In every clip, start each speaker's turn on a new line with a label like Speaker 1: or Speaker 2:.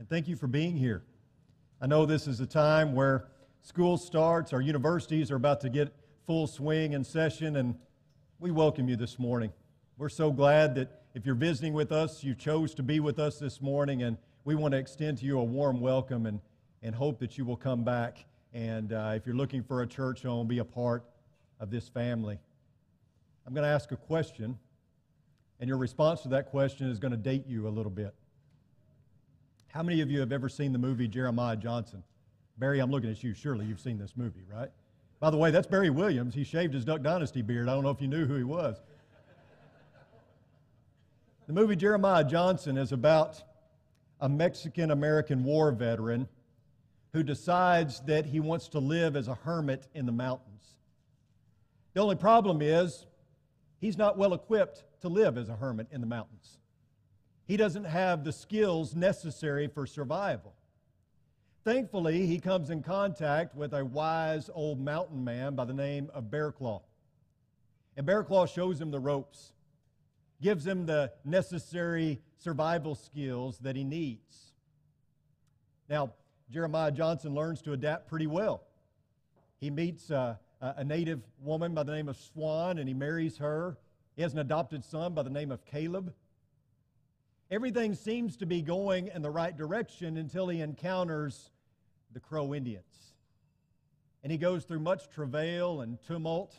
Speaker 1: and thank you for being here. I know this is a time where school starts, our universities are about to get full swing in session, and we welcome you this morning. We're so glad that if you're visiting with us, you chose to be with us this morning, and we want to extend to you a warm welcome and hope that you will come back. And if you're looking for a church home, be a part of this family. I'm going to ask a question, and your response to that question is going to date you a little bit. How many of you have ever seen the movie Jeremiah Johnson? Barry, I'm looking at you. Surely you've seen this movie, right? By the way, that's Barry Williams. He shaved his Duck Dynasty beard. I don't know if you knew who he was. The movie Jeremiah Johnson is about a Mexican-American war veteran who decides that he wants to live as a hermit in the mountains. The only problem is he's not well equipped to live as a hermit in the mountains. He doesn't have the skills necessary for survival. Thankfully, he comes in contact with a wise old mountain man by the name of Bear Claw. And Bear Claw shows him the ropes, gives him the necessary survival skills that he needs. Now, Jeremiah Johnson learns to adapt pretty well. He meets a native woman by the name of Swan, and he marries her. He has an adopted son by the name of Caleb. Everything seems to be going in the right direction until he encounters the Crow Indians. And he goes through much travail and tumult.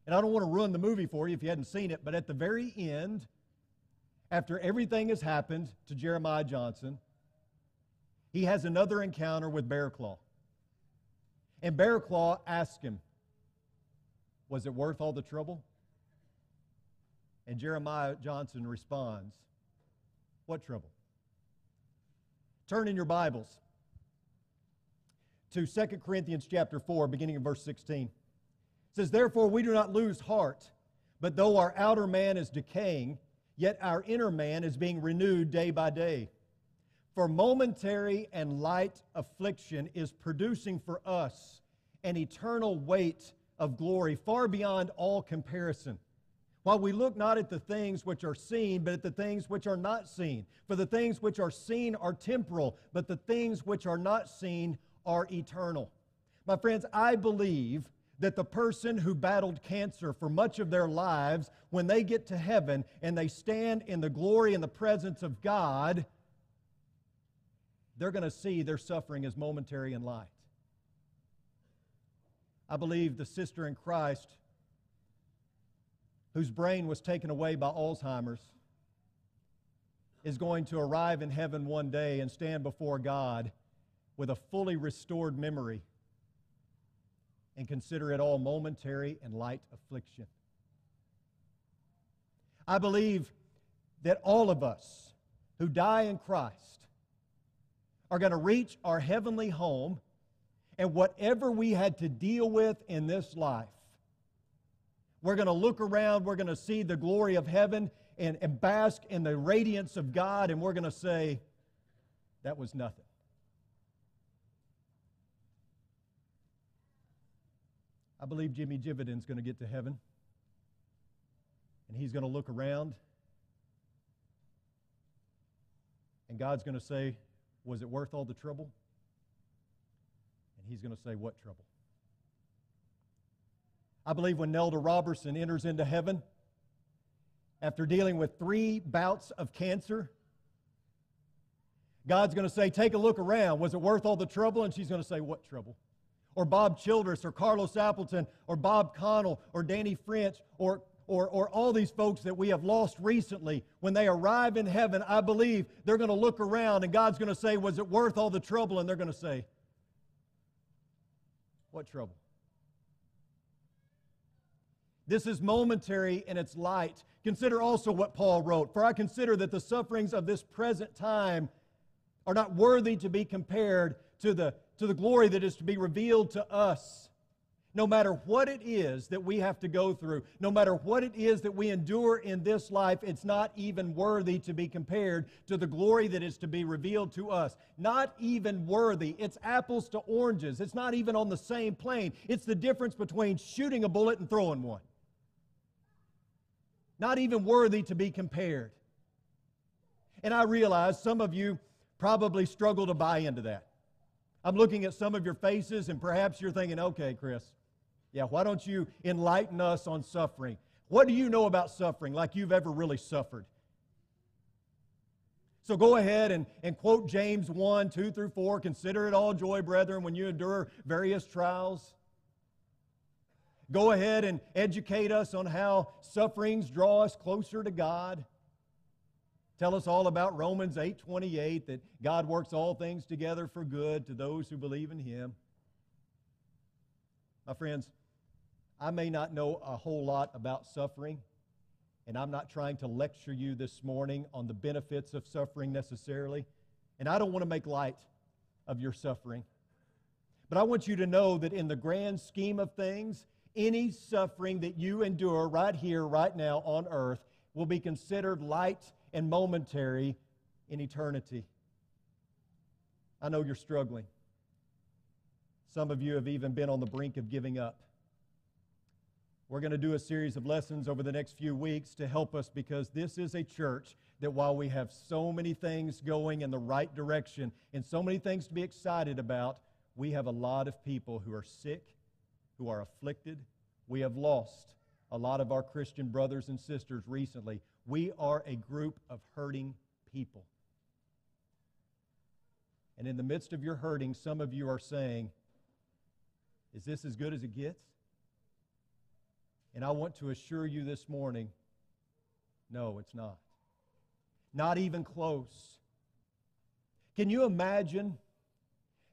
Speaker 1: And I don't want to ruin the movie for you if you hadn't seen it, but at the very end, after everything has happened to Jeremiah Johnson, he has another encounter with Bear Claw. And Bear Claw asks him, "Was it worth all the trouble?" And Jeremiah Johnson responds, "What trouble?" Turn in your Bibles to 2 Corinthians chapter 4, beginning in verse 16. It says, "Therefore we do not lose heart, but though our outer man is decaying, yet our inner man is being renewed day by day. For momentary and light affliction is producing for us an eternal weight of glory far beyond all comparison. While we look not at the things which are seen, but at the things which are not seen. For the things which are seen are temporal, but the things which are not seen are eternal." My friends, I believe that the person who battled cancer for much of their lives, when they get to heaven and they stand in the glory and the presence of God, they're going to see their suffering as momentary and light. I believe the sister in Christ whose brain was taken away by Alzheimer's is going to arrive in heaven one day and stand before God with a fully restored memory and consider it all momentary and light affliction. I believe that all of us who die in Christ are going to reach our heavenly home, and whatever we had to deal with in this life, we're going to look around, we're going to see the glory of heaven and bask in the radiance of God, and we're going to say, that was nothing. I believe Jimmy Jividen's going to get to heaven, and he's going to look around, and God's going to say, "Was it worth all the trouble?" And he's going to say, "What trouble?" I believe when Nelda Robertson enters into heaven, after dealing with 3 bouts of cancer, God's going to say, "Take a look around. Was it worth all the trouble?" And she's going to say, "What trouble?" Or Bob Childress, or Carlos Appleton, or Bob Connell, or Danny French, or all these folks that we have lost recently, when they arrive in heaven, I believe they're going to look around and God's going to say, "Was it worth all the trouble?" And they're going to say, "What trouble?" This is momentary in its light. Consider also what Paul wrote. "For I consider that the sufferings of this present time are not worthy to be compared to the glory that is to be revealed to us." No matter what it is that we have to go through, no matter what it is that we endure in this life, it's not even worthy to be compared to the glory that is to be revealed to us. Not even worthy. It's apples to oranges. It's not even on the same plane. It's the difference between shooting a bullet and throwing one. Not even worthy to be compared. And I realize some of you probably struggle to buy into that. I'm looking at some of your faces, and perhaps you're thinking, okay, Chris, yeah, why don't you enlighten us on suffering? What do you know about suffering, like you've ever really suffered? So go ahead and quote James 1, 2 through 4. Consider it all joy, brethren, when you endure various trials. Go ahead and educate us on how sufferings draw us closer to God. Tell us all about Romans 8:28, that God works all things together for good to those who believe in Him. My friends, I may not know a whole lot about suffering, and I'm not trying to lecture you this morning on the benefits of suffering necessarily, and I don't want to make light of your suffering. But I want you to know that in the grand scheme of things, any suffering that you endure right here, right now on earth will be considered light and momentary in eternity. I know you're struggling. Some of you have even been on the brink of giving up. We're going to do a series of lessons over the next few weeks to help us, because this is a church that, while we have so many things going in the right direction and so many things to be excited about, we have a lot of people who are sick, who are afflicted. We have lost a lot of our Christian brothers and sisters recently. We are a group of hurting people. And in the midst of your hurting, some of you are saying, is this as good as it gets? And I want to assure you this morning, no, it's not. Not even close. Can you imagine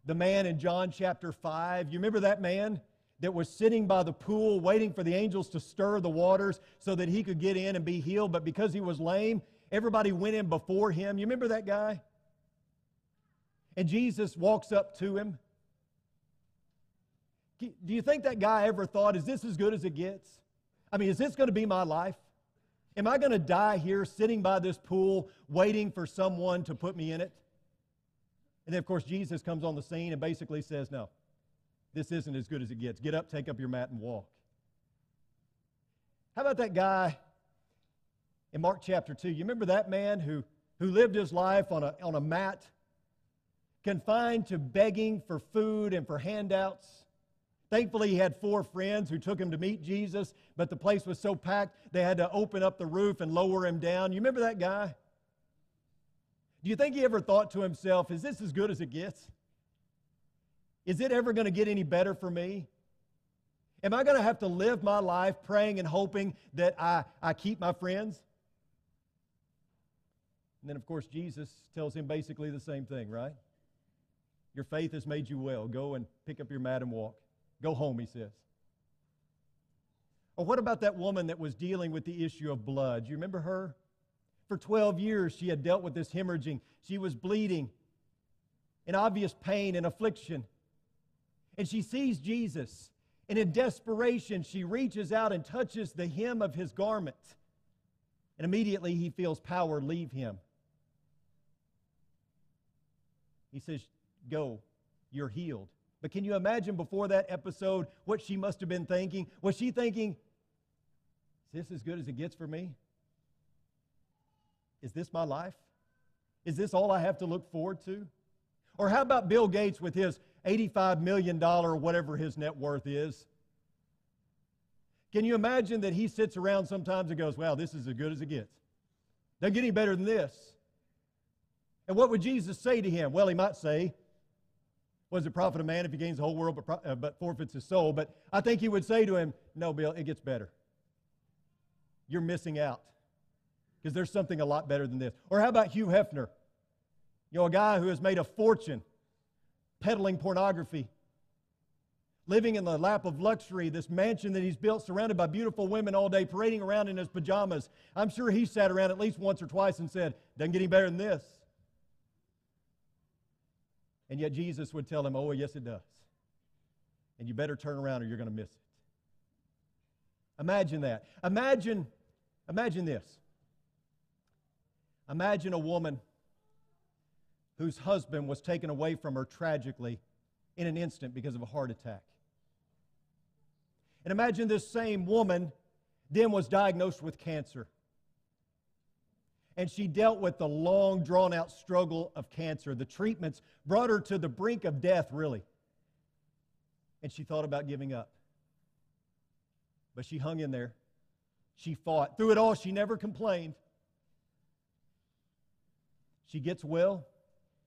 Speaker 1: the man in John chapter 5? You remember that man that was sitting by the pool waiting for the angels to stir the waters so that he could get in and be healed, but because he was lame, everybody went in before him. You remember that guy? And Jesus walks up to him. Do you think that guy ever thought, is this as good as it gets? I mean, is this going to be my life? Am I going to die here sitting by this pool waiting for someone to put me in it? And then, of course, Jesus comes on the scene and basically says, no, this isn't as good as it gets. Get up, take up your mat, and walk. How about that guy in Mark chapter 2? You remember that man who lived his life on a mat, confined to begging for food and for handouts? Thankfully, he had 4 friends who took him to meet Jesus, but the place was so packed, they had to open up the roof and lower him down. You remember that guy? Do you think he ever thought to himself, is this as good as it gets? Is it ever going to get any better for me? Am I going to have to live my life praying and hoping that I keep my friends? And then, of course, Jesus tells him basically the same thing, right? Your faith has made you well. Go and pick up your mat and walk. Go home, he says. Or what about that woman that was dealing with the issue of blood? You remember her? For 12 years, she had dealt with this hemorrhaging. She was bleeding, in obvious pain and affliction. And she sees Jesus, and in desperation, she reaches out and touches the hem of his garment. And immediately, he feels power leave him. He says, go, you're healed. But can you imagine before that episode what she must have been thinking? Was she thinking, is this as good as it gets for me? Is this my life? Is this all I have to look forward to? Or how about Bill Gates with his $85 million, whatever his net worth is? Can you imagine that he sits around sometimes and goes, wow, this is as good as it gets. Doesn't get any better than this. And what would Jesus say to him? Well, he might say, what does it profit a man if he gains the whole world but forfeits his soul? But I think he would say to him, no, Bill, it gets better. You're missing out, because there's something a lot better than this. Or how about Hugh Hefner? You know, a guy who has made a fortune peddling pornography, living in the lap of luxury, this mansion that he's built surrounded by beautiful women all day, parading around in his pajamas. I'm sure he sat around at least once or twice and said, doesn't get any better than this. And yet Jesus would tell him, oh, yes, it does. And you better turn around or you're going to miss it. Imagine that. Imagine this. Imagine a woman whose husband was taken away from her tragically in an instant because of a heart attack. And imagine this same woman then was diagnosed with cancer. And she dealt with the long, drawn-out struggle of cancer. The treatments brought her to the brink of death, really. And she thought about giving up. But she hung in there. She fought. Through it all, she never complained. She gets well.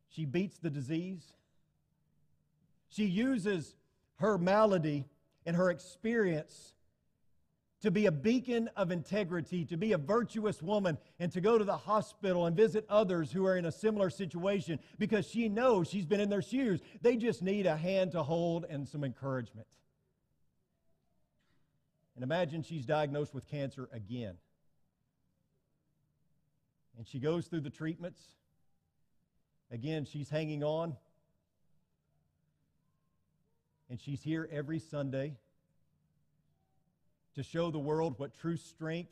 Speaker 1: She beats the disease. She uses her malady and her experience to be a beacon of integrity, to be a virtuous woman, and to go to the hospital and visit others who are in a similar situation because she knows she's been in their shoes. They just need a hand to hold and some encouragement. And imagine she's diagnosed with cancer again. And she goes through the treatments. Again, she's hanging on. And she's here every Sunday to show the world what true strength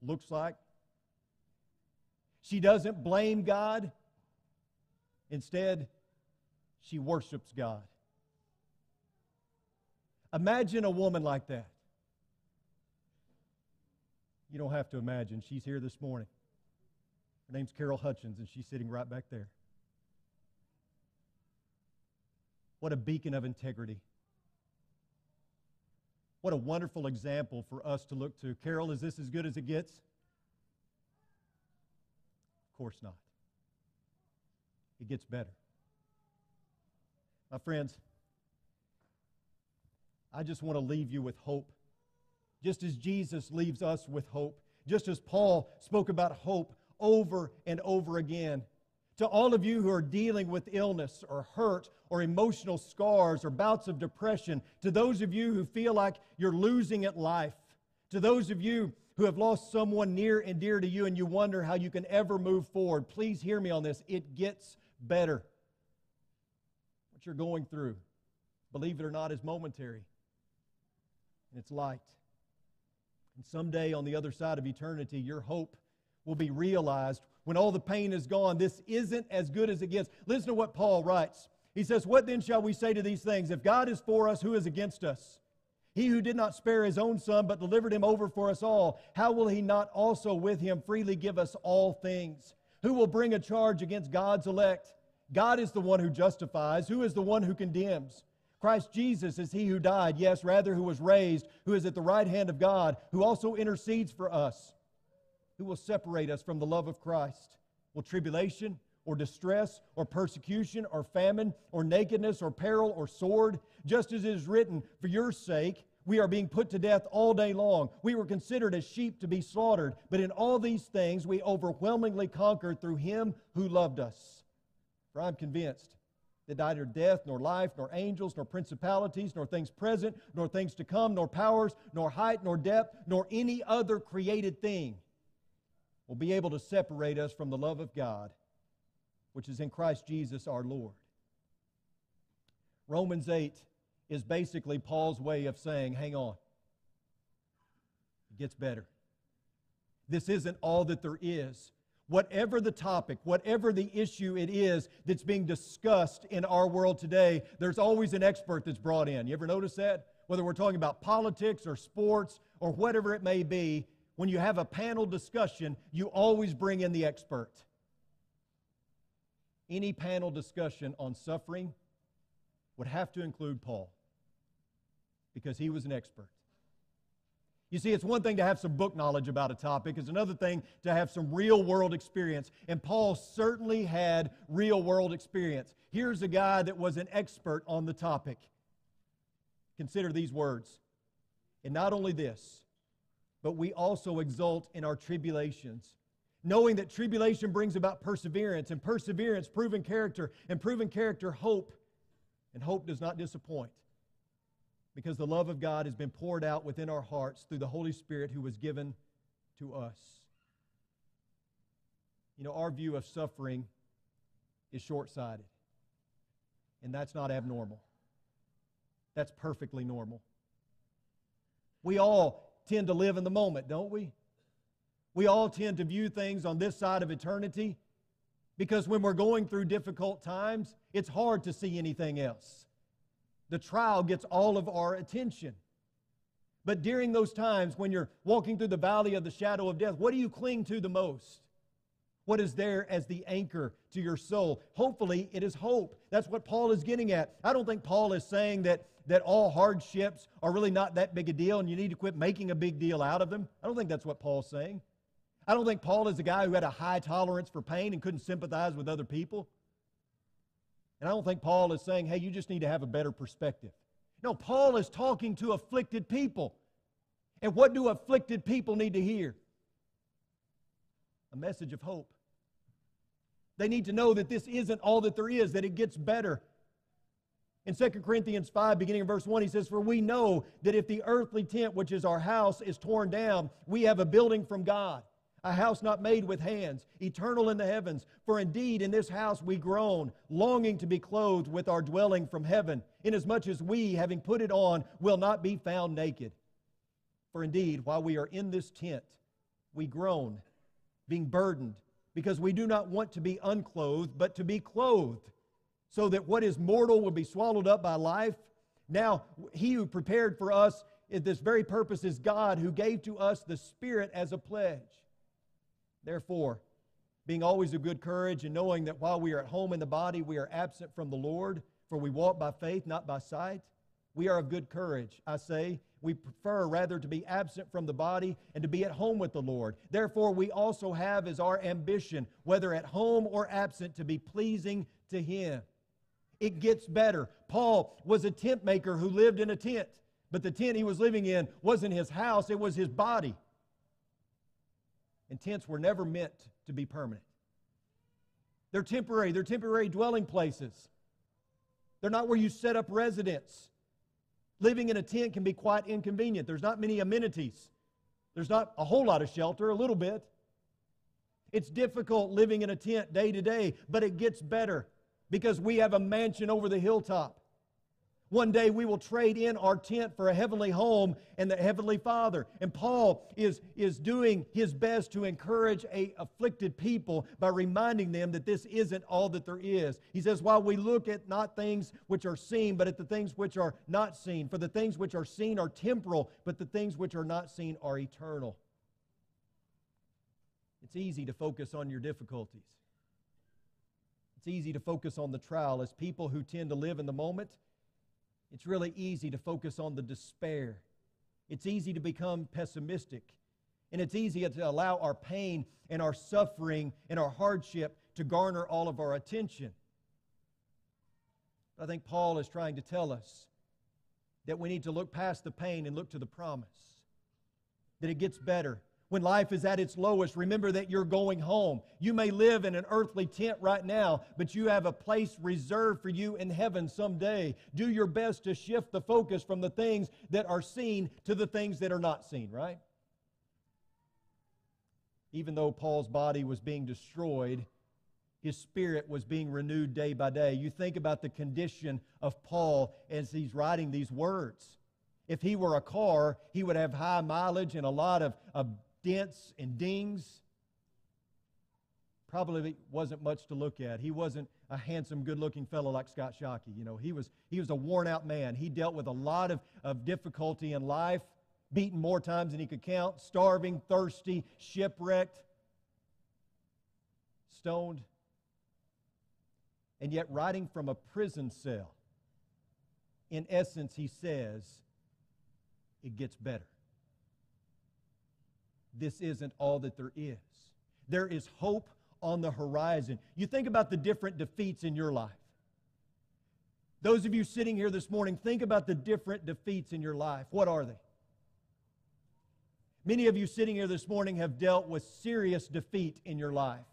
Speaker 1: looks like. She doesn't blame God. Instead, she worships God. Imagine a woman like that. You don't have to imagine. She's here this morning. Her name's Carol Hutchins, and she's sitting right back there. What a beacon of integrity. What a wonderful example for us to look to. Carol, is this as good as it gets? Of course not. It gets better. My friends, I just want to leave you with hope. Just as Jesus leaves us with hope. Just as Paul spoke about hope over and over again. To all of you who are dealing with illness or hurt or emotional scars or bouts of depression, to those of you who feel like you're losing at life, to those of you who have lost someone near and dear to you and you wonder how you can ever move forward, please hear me on this. It gets better. What you're going through, believe it or not, is momentary. And it's light. And someday on the other side of eternity, your hope will be realized. When all the pain is gone, this isn't as good as it gets. Listen to what Paul writes. He says, "What then shall we say to these things? If God is for us, who is against us? He who did not spare His own Son, but delivered Him over for us all, how will He not also with Him freely give us all things? Who will bring a charge against God's elect? God is the one who justifies. Who is the one who condemns? Christ Jesus is He who died, yes, rather who was raised, who is at the right hand of God, who also intercedes for us. Who will separate us from the love of Christ? Will tribulation or distress or persecution or famine or nakedness or peril or sword? Just as it is written, for your sake we are being put to death all day long. We were considered as sheep to be slaughtered. But in all these things we overwhelmingly conquered through Him who loved us. For I am convinced that neither death, nor life, nor angels, nor principalities, nor things present, nor things to come, nor powers, nor height, nor depth, nor any other created thing will be able to separate us from the love of God, which is in Christ Jesus our Lord." Romans 8 is basically Paul's way of saying, hang on. It gets better. This isn't all that there is. Whatever the topic, whatever the issue it is that's being discussed in our world today, there's always an expert that's brought in. You ever notice that? Whether we're talking about politics or sports or whatever it may be, when you have a panel discussion, you always bring in the expert. Any panel discussion on suffering would have to include Paul because he was an expert. You see, it's one thing to have some book knowledge about a topic. It's another thing to have some real-world experience. And Paul certainly had real-world experience. Here's a guy that was an expert on the topic. Consider these words. And not only this, but we also exult in our tribulations, knowing that tribulation brings about perseverance, and perseverance, proven character, and proven character, hope. And hope does not disappoint, because the love of God has been poured out within our hearts through the Holy Spirit who was given to us. You know, our view of suffering is short-sighted, and that's not abnormal. That's perfectly normal. We all tend to live in the moment, don't we? We all tend to view things on this side of eternity because when we're going through difficult times, it's hard to see anything else. The trial gets all of our attention. But during those times when you're walking through the valley of the shadow of death, what do you cling to the most? What is there as the anchor to your soul? Hopefully, it is hope. That's what Paul is getting at. I don't think Paul is saying that all hardships are really not that big a deal and you need to quit making a big deal out of them. I don't think that's what Paul's saying. I don't think Paul is a guy who had a high tolerance for pain and couldn't sympathize with other people. And I don't think Paul is saying, hey, you just need to have a better perspective. No, Paul is talking to afflicted people. And what do afflicted people need to hear? A message of hope. They need to know that this isn't all that there is, that it gets better. In 2 Corinthians 5, beginning in verse 1, he says, "For we know that if the earthly tent, which is our house, is torn down, we have a building from God, a house not made with hands, eternal in the heavens. For indeed in this house we groan, longing to be clothed with our dwelling from heaven, inasmuch as we, having put it on, will not be found naked. For indeed, while we are in this tent, we groan, being burdened, because we do not want to be unclothed, but to be clothed, so that what is mortal will be swallowed up by life. Now, He who prepared for us this very purpose is God, who gave to us the Spirit as a pledge. Therefore, being always of good courage, and knowing that while we are at home in the body, we are absent from the Lord, for we walk by faith, not by sight. We are of good courage, I say. We prefer rather to be absent from the body and to be at home with the Lord. Therefore, we also have as our ambition, whether at home or absent, to be pleasing to Him." It gets better. Paul was a tent maker who lived in a tent, but the tent he was living in wasn't his house, it was his body. And tents were never meant to be permanent. They're temporary dwelling places. They're not where you set up residence. Living in a tent can be quite inconvenient. There's not many amenities. There's not a whole lot of shelter, a little bit. It's difficult living in a tent day to day, but it gets better because we have a mansion over the hilltop. One day we will trade in our tent for a heavenly home and the Heavenly Father. And Paul is doing his best to encourage afflicted people by reminding them that this isn't all that there is. He says, while we look at not things which are seen, but at the things which are not seen. For the things which are seen are temporal, but the things which are not seen are eternal. It's easy to focus on your difficulties. It's easy to focus on the trial. As people who tend to live in the moment, it's really easy to focus on the despair. It's easy to become pessimistic. And it's easy to allow our pain and our suffering and our hardship to garner all of our attention. I think Paul is trying to tell us that we need to look past the pain and look to the promise. That it gets better. When life is at its lowest, remember that you're going home. You may live in an earthly tent right now, but you have a place reserved for you in heaven someday. Do your best to shift the focus from the things that are seen to the things that are not seen, right? Even though Paul's body was being destroyed, his spirit was being renewed day by day. You think about the condition of Paul as he's writing these words. If he were a car, he would have high mileage and a lot of dents and dings. Probably wasn't much to look at. He wasn't a handsome, good-looking fellow like Scott Shockey. You know, he was a worn-out man. He dealt with a lot of difficulty in life, beaten more times than he could count, starving, thirsty, shipwrecked, stoned, and yet writing from a prison cell. In essence, he says, it gets better. This isn't all that there is. There is hope on the horizon. You think about the different defeats in your life. Those of you sitting here this morning, think about the different defeats in your life. What are they? Many of you sitting here this morning have dealt with serious defeat in your life.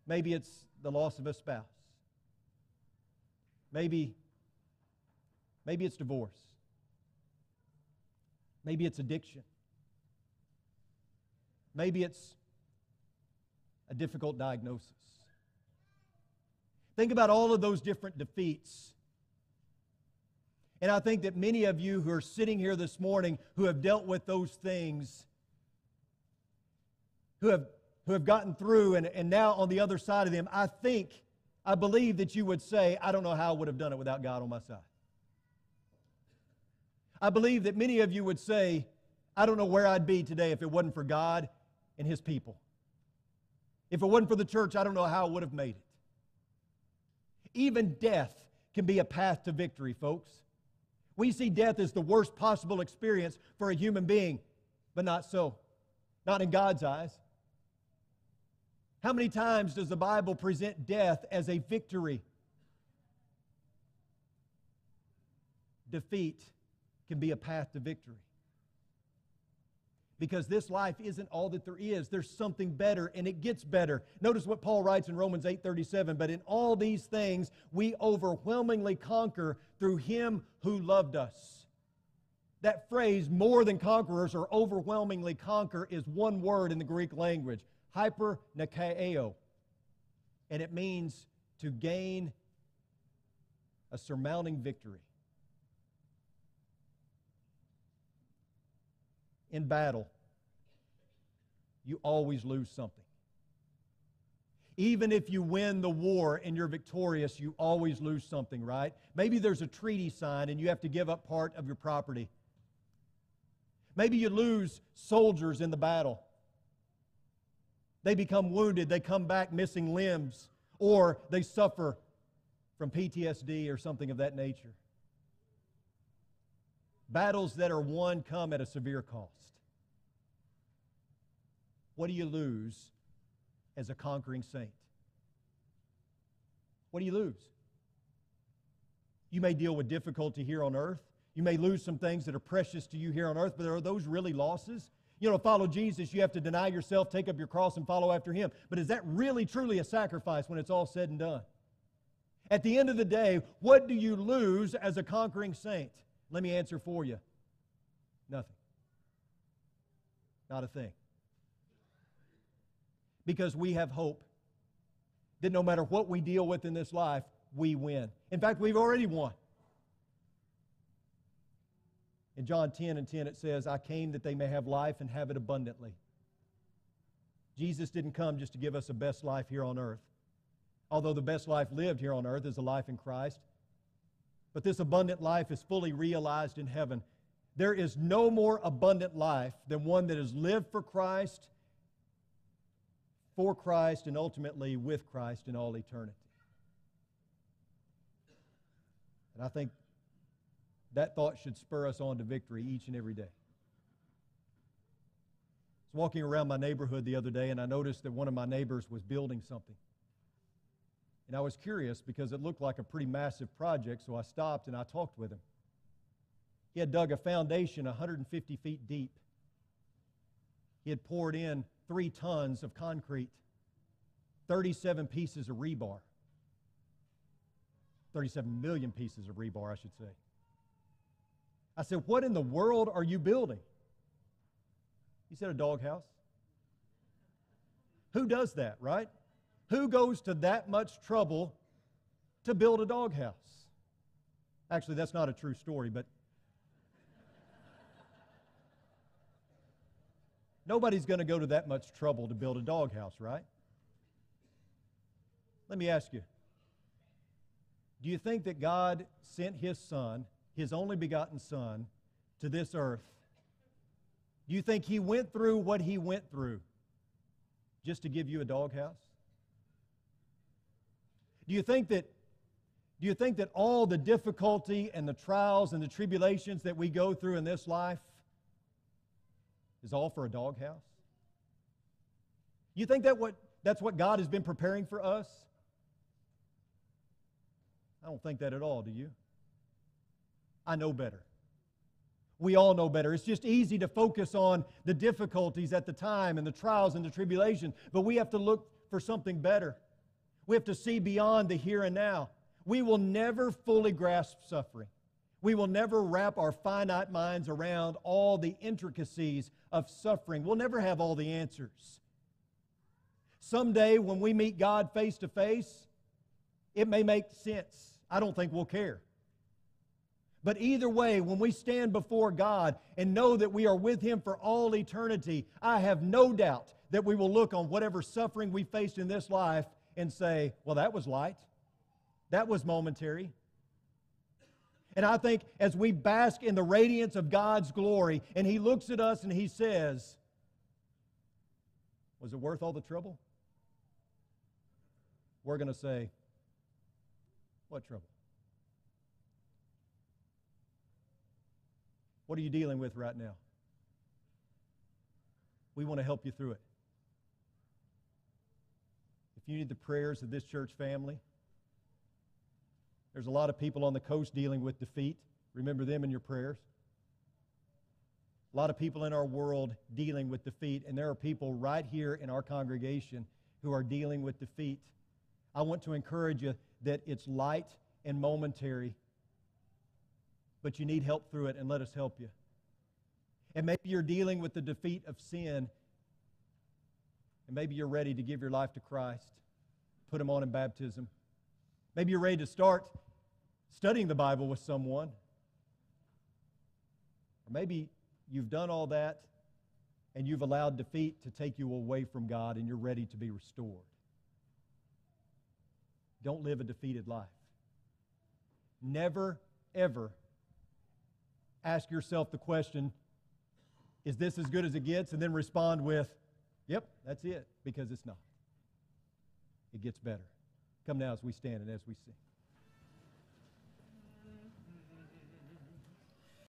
Speaker 1: Maybe it's the loss of a spouse. Maybe it's divorce. Maybe it's addiction. Maybe it's a difficult diagnosis. Think about all of those different defeats. And I think that many of you who are sitting here this morning who have dealt with those things, who have gotten through and now on the other side of them, I believe that you would say, I don't know how I would have done it without God on my side. I believe that many of you would say, I don't know where I'd be today if it wasn't for God and His people. If it wasn't for the church, I don't know how I would have made it. Even death can be a path to victory, folks. We see death as the worst possible experience for a human being, but not so. Not in God's eyes. How many times does the Bible present death as a victory? Defeat can be a path to victory. Because this life isn't all that there is. There's something better, and it gets better. Notice what Paul writes in Romans 8:37, but in all these things we overwhelmingly conquer through Him who loved us. That phrase, more than conquerors or overwhelmingly conquer, is one word in the Greek language, hypernikao. And it means to gain a surmounting victory. In battle, you always lose something. Even if you win the war and you're victorious, you always lose something, right? Maybe there's a treaty signed and you have to give up part of your property. Maybe you lose soldiers in the battle. They become wounded, they come back missing limbs, or they suffer from PTSD or something of that nature. Battles that are won come at a severe cost. What do you lose as a conquering saint? What do you lose? You may deal with difficulty here on earth. You may lose some things that are precious to you here on earth, but are those really losses? You know, to follow Jesus, you have to deny yourself, take up your cross, and follow after Him. But is that really, truly a sacrifice when it's all said and done? At the end of the day, what do you lose as a conquering saint? Let me answer for you. Nothing. Not a thing. Because we have hope that no matter what we deal with in this life, we win. In fact, we've already won. In John 10:10 it says, I came that they may have life and have it abundantly. Jesus didn't come just to give us a best life here on earth. Although the best life lived here on earth is a life in Christ. But this abundant life is fully realized in heaven. There is no more abundant life than one that is lived for Christ, and ultimately with Christ in all eternity. And I think that thought should spur us on to victory each and every day. I was walking around my neighborhood the other day and I noticed that one of my neighbors was building something. And I was curious because it looked like a pretty massive project, so I stopped and I talked with him. He had dug a foundation 150 feet deep. He had poured in 3 tons of concrete, 37 pieces of rebar. 37 million pieces of rebar, I should say. I said, what in the world are you building? He said, a doghouse. Who does that, right? Who goes to that much trouble to build a doghouse? Actually, that's not a true story, but nobody's going to go to that much trouble to build a doghouse, right? Let me ask you, do you think that God sent His Son, His only begotten Son, to this earth? Do you think He went through what He went through just to give you a doghouse? Do you think that all the difficulty and the trials and the tribulations that we go through in this life is all for a doghouse? You think that's what God has been preparing for us? I don't think that at all, do you? I know better. We all know better. It's just easy to focus on the difficulties at the time and the trials and the tribulations, but we have to look for something better. We have to see beyond the here and now. We will never fully grasp suffering. We will never wrap our finite minds around all the intricacies of suffering. We'll never have all the answers. Someday when we meet God face to face, it may make sense. I don't think we'll care. But either way, when we stand before God and know that we are with Him for all eternity, I have no doubt that we will look on whatever suffering we faced in this life and say, well, that was light. That was momentary. And I think as we bask in the radiance of God's glory, and He looks at us and He says, was it worth all the trouble? we're going to say, what trouble? What are you dealing with right now? We want to help you through it. If you need the prayers of this church family, there's a lot of people on the coast dealing with defeat. Remember them in your prayers. A lot of people in our world dealing with defeat, and there are people right here in our congregation who are dealing with defeat. I want to encourage you that it's light and momentary, but you need help through it, and let us help you. And maybe you're dealing with the defeat of sin, and maybe you're ready to give your life to Christ, put Him on in baptism. Maybe you're ready to start studying the Bible with someone. Or maybe you've done all that and you've allowed defeat to take you away from God and you're ready to be restored. Don't live a defeated life. Never, ever ask yourself the question, is this as good as it gets? And then respond with, yep, that's it, because it's not. It gets better. Come now as we stand and as we sing.